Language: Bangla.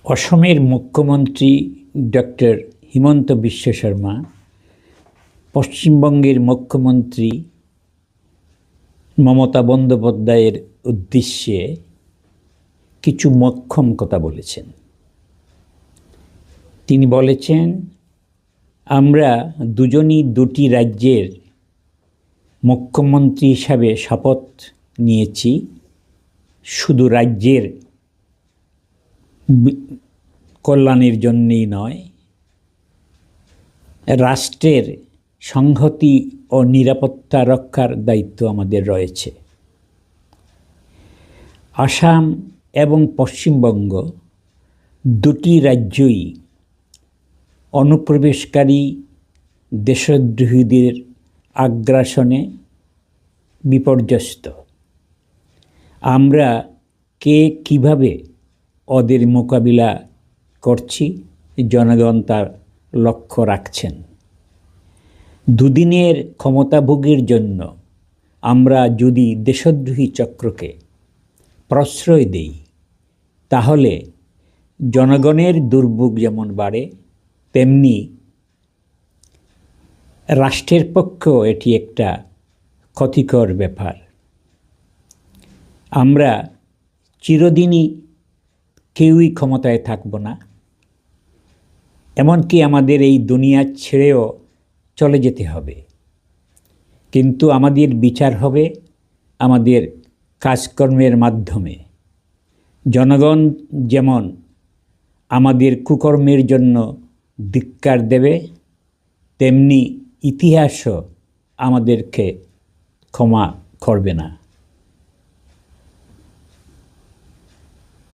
অসমের মুখ্যমন্ত্রী ডক্টর হিমন্ত বিশ্ব শর্মা পশ্চিমবঙ্গের মুখ্যমন্ত্রী মমতা বন্দ্যোপাধ্যায়ের উদ্দেশ্যে কিছু মোক্ষম কথা বলেছেন। তিনি বলেছেন, আমরা দুজনই দুটি রাজ্যের মুখ্যমন্ত্রী হিসাবে শপথ নিয়েছি, শুধু রাজ্যের কল্যাণের জন্যই নয়, রাষ্ট্রের সংহতি ও নিরাপত্তা রক্ষার দায়িত্ব আমাদের রয়েছে। আসাম এবং পশ্চিমবঙ্গ দুটি রাজ্যই অনুপ্রবেশকারী দেশদ্রোহীদের আগ্রাসনে বিপর্যস্ত। আমরা কে কীভাবে ওদের মোকাবিলা করছি, জনগণ তার লক্ষ্য রাখছেন। দুদিনের ক্ষমতাভোগের জন্য আমরা যদি দেশদ্রোহী চক্রকে প্রশ্রয় দেই, তাহলে জনগণের দুর্ভোগ যেমন বাড়ে, তেমনি রাষ্ট্রের পক্ষেও এটি একটা ক্ষতিকর ব্যাপার। আমরা চিরদিনই কেউই ক্ষমতায় থাকব না, এমনকি আমাদের এই দুনিয়া ছেড়েও চলে যেতে হবে, কিন্তু আমাদের বিচার হবে আমাদের কাজকর্মের মাধ্যমে। জনগণ যেমন আমাদের কুকর্মের জন্য ধিক্কার দেবে, তেমনি ইতিহাসও আমাদেরকে ক্ষমা করবে না।